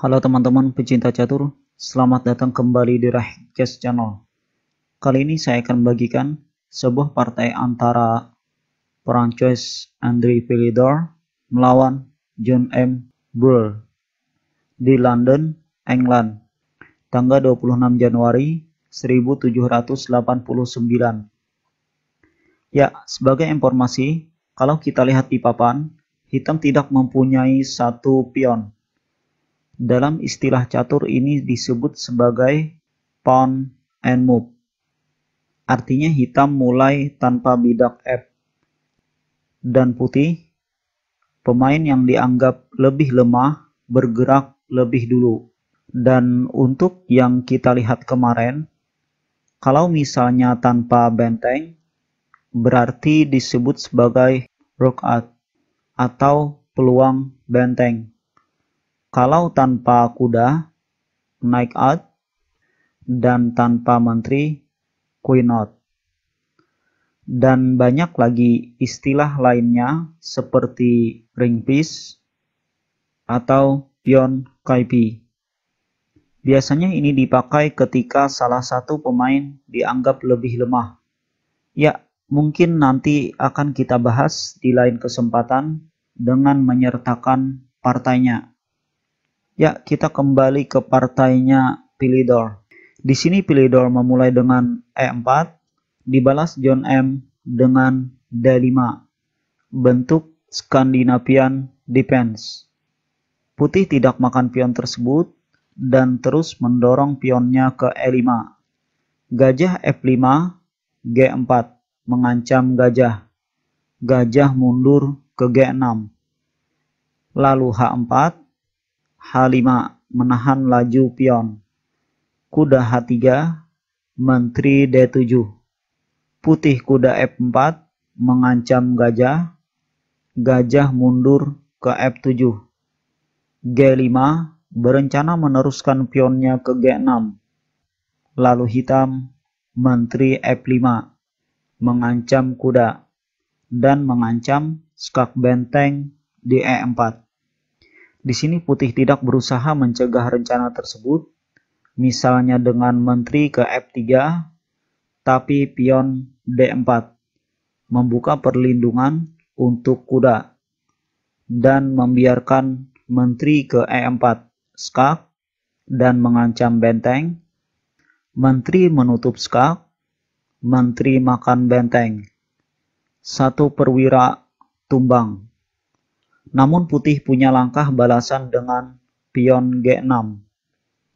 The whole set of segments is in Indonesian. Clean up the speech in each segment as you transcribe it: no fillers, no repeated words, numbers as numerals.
Halo teman-teman pecinta catur, selamat datang kembali di Rahik Chess Channel. Kali ini saya akan membagikan sebuah partai antara Francois André Philidor melawan John M. Burr di London, England, tanggal 26 Januari 1789. Ya, sebagai informasi, kalau kita lihat di papan, hitam tidak mempunyai satu pion. Dalam istilah catur ini disebut sebagai pawn and move. Artinya hitam mulai tanpa bidak F. Dan putih, pemain yang dianggap lebih lemah, bergerak lebih dulu. Dan untuk yang kita lihat kemarin, kalau misalnya tanpa benteng, berarti disebut sebagai rook out atau peluang benteng. Kalau tanpa kuda, knight out, dan tanpa menteri, queen out. Dan banyak lagi istilah lainnya seperti ring piece atau pion kaipi. Biasanya ini dipakai ketika salah satu pemain dianggap lebih lemah. Ya, mungkin nanti akan kita bahas di lain kesempatan dengan menyertakan partainya. Ya, kita kembali ke partainya Philidor. Di sini Philidor memulai dengan E4, dibalas John M dengan D5. Bentuk Scandinavian defense. Putih tidak makan pion tersebut dan terus mendorong pionnya ke E5. Gajah F5, G4 mengancam gajah. Gajah mundur ke G6. Lalu H4, H5 menahan laju pion. Kuda H3, menteri D7. Putih kuda F4 mengancam gajah. Gajah mundur ke F7. G5 berencana meneruskan pionnya ke G6. Lalu hitam menteri F5 mengancam kuda dan mengancam skak benteng di E4. Di sini putih tidak berusaha mencegah rencana tersebut, misalnya dengan menteri ke F3, tapi pion D4, membuka perlindungan untuk kuda, dan membiarkan menteri ke E4, skak, dan mengancam benteng. Menteri menutup skak, menteri makan benteng. Satu perwira tumbang. Namun putih punya langkah balasan dengan pion G6,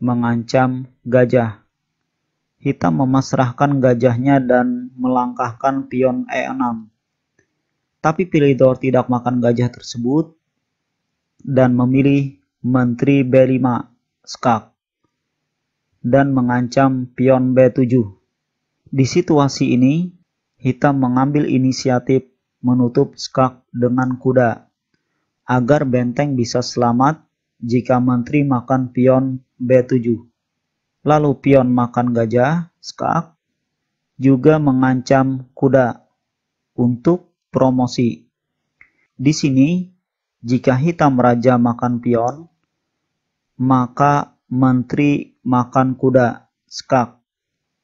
mengancam gajah. Hitam memasrahkan gajahnya dan melangkahkan pion E6. Tapi Philidor tidak makan gajah tersebut dan memilih menteri B5, skak, dan mengancam pion B7. Di situasi ini, hitam mengambil inisiatif menutup skak dengan kuda, agar benteng bisa selamat jika menteri makan pion B7. Lalu pion makan gajah, skak, juga mengancam kuda untuk promosi. Di sini, jika hitam raja makan pion, maka menteri makan kuda, skak.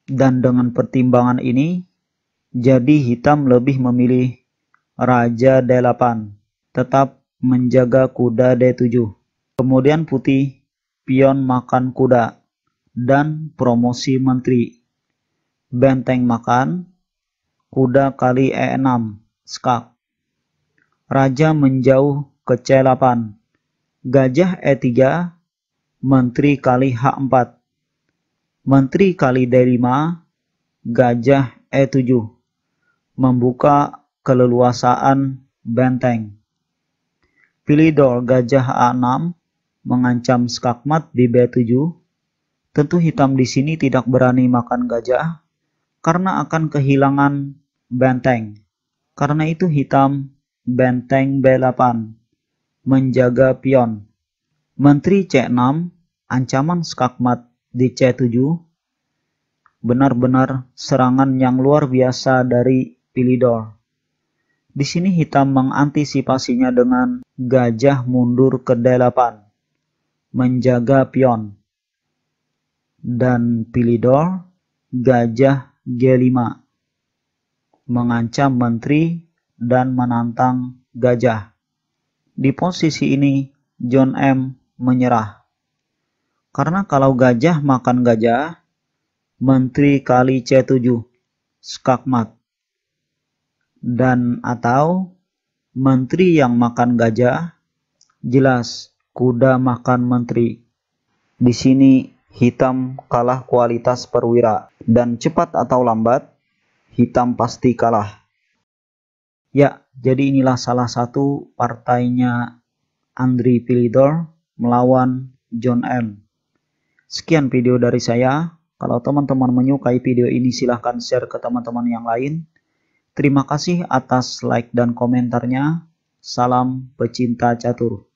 Dan dengan pertimbangan ini, jadi hitam lebih memilih raja D8, tetap menjaga kuda D7. Kemudian putih pion makan kuda dan promosi menteri. Benteng makan, kuda kali E6, skak. Raja menjauh ke C8. Gajah E3, menteri kali H4. Menteri kali D5, gajah E7. Membuka keleluasaan benteng. Philidor gajah A6 mengancam skakmat di B7. Tentu hitam di sini tidak berani makan gajah karena akan kehilangan benteng. Karena itu hitam benteng B8 menjaga pion. Menteri C6 ancaman skakmat di C7. Benar-benar serangan yang luar biasa dari Philidor. Di sini hitam mengantisipasinya dengan gajah mundur ke D8. menjaga pion. Dan Philidor, gajah G5, mengancam menteri dan menantang gajah. Di posisi ini, John M. menyerah. Karena kalau gajah makan gajah, menteri kali C7, skakmat. Dan atau menteri yang makan gajah, jelas kuda makan menteri. Di sini hitam kalah kualitas perwira, dan cepat atau lambat, hitam pasti kalah. Ya, jadi inilah salah satu partainya Andri Philidor melawan John M. Sekian video dari saya. Kalau teman-teman menyukai video ini, silahkan share ke teman-teman yang lain. Terima kasih atas like dan komentarnya. Salam pecinta catur.